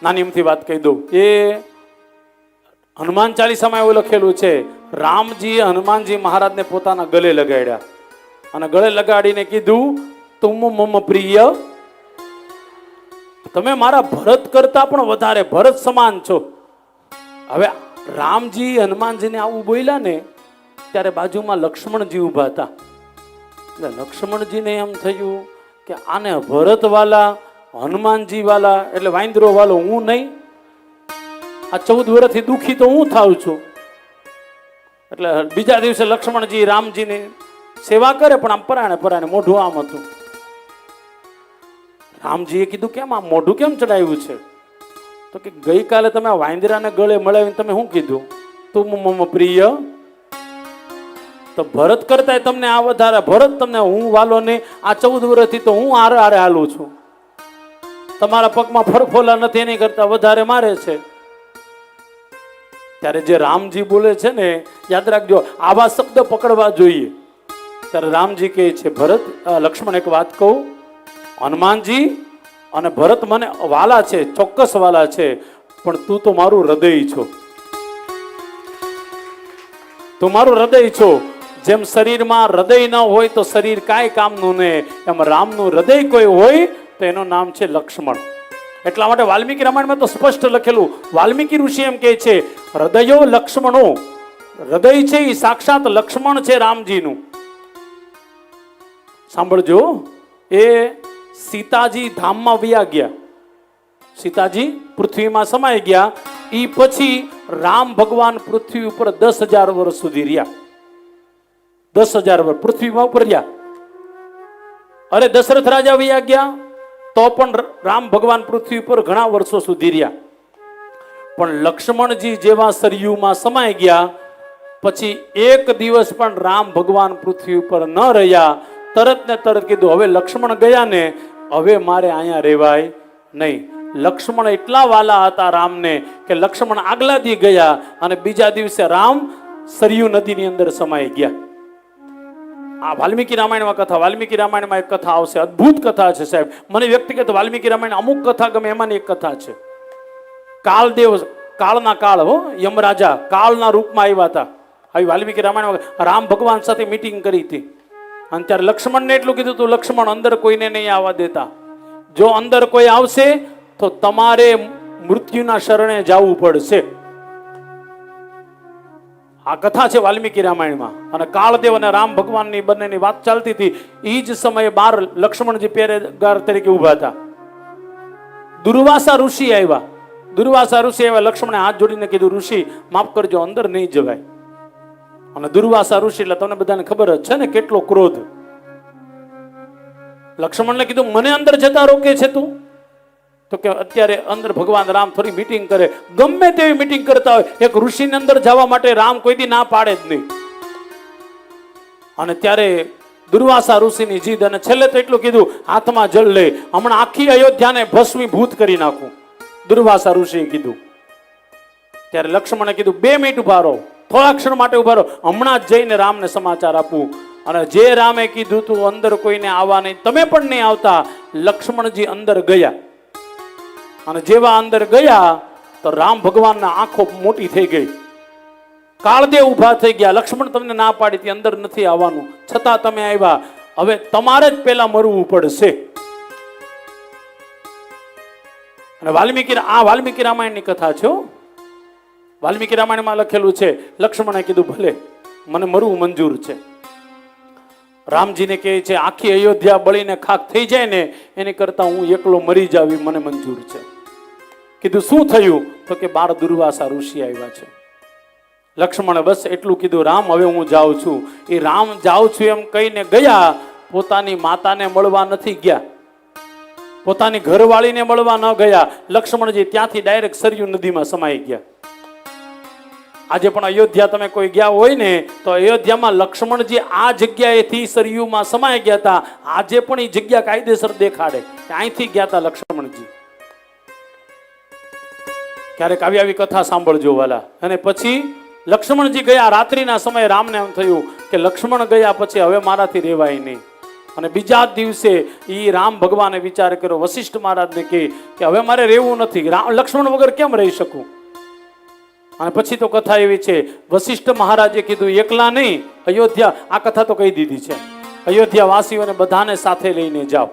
નાની એમથી વાત કહી દઉં. એ હનુમાન ચાલીસામાં એવું લખેલું છે, રામજીએ હનુમાનજી મહારાજને પોતાના ગળે લગાડ્યા અને ગળે લગાડીને કીધું, તુમ મમ પ્રિય, તમે મારા ભરત કરતા પણ વધારે ભરત સમાન છો. હવે રામજી હનુમાનજીને આવું બોલ્યા ને ત્યારે બાજુમાં લક્ષ્મણજી ઊભા હતા. એટલે લક્ષ્મણજીને એમ થયું કે આને ભરત વાલા, હનુમાનજી વાલા એટલે વાંદરો વાલો હું નહીં, આ 14 વર્ષથી દુખી તો હું થાઉં છું. એટલે બીજા દિવસે લક્ષ્મણજી રામજીની સેવા કરે પણ આમ પરાણે પરાણે મોઢું આમ હતું. રામજીએ કીધું, કેમ આમ મોઢું કેમ ચડાવ્યું છે? તો કે ગઈકાલે તમે આ વાંદરાને ગળે મળાવીને તમે શું કીધું? તું મમ પ્રિય. તો ભરત કરતા તમને આ વધારે, ભરત તમને હું વાલો નહીં, આ 14 વર્ષથી તો હું આરે આરે હાલું છું, તમારા પગમાં ફરફોલા નથી એની કરતા વધારે મારે છે. ત્યારે જે રામજી બોલે છે ને, યાદ રાખજો, આવા શબ્દ પકડવા જોઈએ. ત્યારે રામજી કહે છે, ભરત, લક્ષ્મણ એક વાત કહું, હનુમાનજી અને ભરત મને વાલા છે, ચોક્કસ વાલા છે, પણ તું તો મારું હૃદય છો, તું મારું હૃદય છો. જેમ શરીરમાં હૃદય ન હોય તો શરીર કાંઈ કામનું નહીં, એમ રામનું હૃદય કોઈ હોય તો એનું નામ છે લક્ષ્મણ. એટલા માટે વાલ્મીકી રામાયણમાં તો સ્પષ્ટ લખેલું, વાલ્મીકી ઋષિ એમ કહે છે, હૃદયો લક્ષ્મણો, હૃદય છે એ સાક્ષાત લક્ષ્મણ છે રામજીનું. સાંભળજો, એ સીતાજી ધામમાં વયા ગયા, સીતાજી પૃથ્વીમાં સમાઈ ગયા, એ પછી રામ ભગવાન પૃથ્વી ઉપર 10,000 વર્ષ સુધી રહ્યા. 10,000 વર્ષ પૃથ્વીમાં ઉપર રહ્યા. અરે દશરથ રાજા વયા ગયા તો પણ રામ ભગવાન પૃથ્વી પર ઘણા વર્ષો સુધી રહ્યા. પણ લક્ષ્મણજી જેવા સરયુમાં સમાઈ ગયા પછી એક દિવસ પણ રામ ભગવાન પૃથ્વી ઉપર ન રહ્યા. તરત ને તરત કીધું, હવે લક્ષ્મણ ગયા ને, હવે મારે અહીંયા રહેવાય નહીં. લક્ષ્મણ એટલા વાલા હતા રામને કે લક્ષ્મણ આગલા દી ગયા અને બીજા દિવસે રામ સરયુ નદીની અંદર સમાઈ ગયા. આ વાલ્મીકી રામાયણમાં કથા, વાલ્મીકી રામાયણમાં એક કથા આવશે, અદ્ભુત કથા છે સાહેબ. મને વ્યક્તિગત વાલ્મીકી રામાયણ અમુક કથા ગમે, એમાંની એક કથા છે. કાળદેવ, કાળના કાળ હો, યમરાજા કાળના રૂપમાં આવ્યા હતા. આવી વાલ્મીકી રામાયણમાં રામ ભગવાન સાથે મીટિંગ કરી હતી અને ત્યારે લક્ષ્મણને એટલું કીધું તું, લક્ષ્મણ અંદર કોઈને નહીં આવવા દેતા, જો અંદર કોઈ આવશે તો તમારે મૃત્યુના શરણે જવું પડશે. આ કથા છે વાલ્મીકી રામાયણમાં. અને કાળદેવ અને રામ ભગવાનની બંનેની વાત ચાલતી હતી. એ જ સમયે 12 લક્ષ્મણજી પહેરેદાર તરીકે ઉભા હતા. દુર્વાસા ઋષિ આવ્યા. દુર્વાસા ઋષિ આવ્યા, લક્ષ્મણે હાથ જોડીને કીધું, ઋષિ માફ કરજો, અંદર નહીં જવાય. અને દુર્વાસા ઋષિ એટલે તમને બધાને ખબર જ છે ને કેટલો ક્રોધ. લક્ષ્મણને કીધું, મને અંદર જતા રોકે છે તું? તો કે અત્યારે અંદર ભગવાન રામ થોડી મીટિંગ કરે, ગમે તેવી મીટિંગ કરતા હોય, એક ઋષિની અંદર જવા માટે રામ કોઈ દી ના પાડે જ નહીં. અને ત્યારે દુર્વાસા ઋષિની જીદ, અને છેલ્લે તો એટલું કીધું, હાથમાં જળ લે, હમણાં આખી અયોધ્યાને ભસ્મીભૂત કરી નાખું, દુર્વાસા ઋષિએ કીધું. ત્યારે લક્ષ્મણે કીધું, 2 મિનિટ ઉભા રહો, થોડા ક્ષણ માટે ઉભા રહો, હમણાં જ જઈને રામને સમાચાર આપું. અને જે રામે કીધું તું અંદર કોઈને આવવા નહીં, તમે પણ નહીં આવતા, લક્ષ્મણજી અંદર ગયા. અને જેવા અંદર ગયા તો રામ ભગવાનના આંખો મોટી થઈ ગઈ. કાળદેવ ઉભા થઈ ગયા, લક્ષ્મણ તમને ના પાડી હતી અંદર નથી આવવાનું, છતાં તમે આવ્યા, હવે તમારે જ પેલા મરવું પડશે. અને વાલ્મીકી રામાયણની કથા છે. વાલ્મીકી રામાયણમાં લખેલું છે, લક્ષ્મણે કીધું, ભલે મને મરવું મંજૂર છે. રામજીને કહે છે, આખી અયોધ્યા બળીને ખાક થઈ જાય ને એની કરતા હું એકલો મરી જાવી મને મંજૂર છે. કીધું, શું થયું? તો કે 12 દુર્વાસા ઋષિ આવ્યા છે. લક્ષ્મણે બસ એટલું કીધું, રામ હવે હું જાઉં છું. એ રામ જાઉં છું એમ કહીને ગયા, પોતાની માતાને મળવા નથી ગયા, પોતાની ઘરવાળીને મળવા ન ગયા. લક્ષ્મણજી ત્યાંથી ડાયરેક્ટ સરયુ નદીમાં સમાઈ ગયા. આજે પણ અયોધ્યા તમે કોઈ ગયા હોય ને તો અયોધ્યામાં લક્ષ્મણજી આ જગ્યાએથી સરયુમાં સમાઈ ગયા હતા. આજે પણ એ જગ્યા કાયદેસર દેખાડે કે અહીંથી ગયા હતા લક્ષ્મણજી. ક્યારેક આવી આવી કથા સાંભળજો વાલા. અને પછી લક્ષ્મણજી ગયા, રાત્રિના સમયે રામને એમ થયું કે લક્ષ્મણ ગયા પછી હવે મારાથી રહેવાય નહીં. અને બીજા જ દિવસે એ રામ ભગવાને વિચાર કર્યો, વશિષ્ઠ મહારાજને કે હવે મારે રહેવું નથી, લક્ષ્મણ વગર કેમ રહી શકું. અને પછી તો કથા એવી છે, વશિષ્ઠ મહારાજે કીધું એકલા નહીં, અયોધ્યા, આ કથા તો કહી દીધી છે, અયોધ્યા વાસીઓને બધાને સાથે લઈને જાઓ.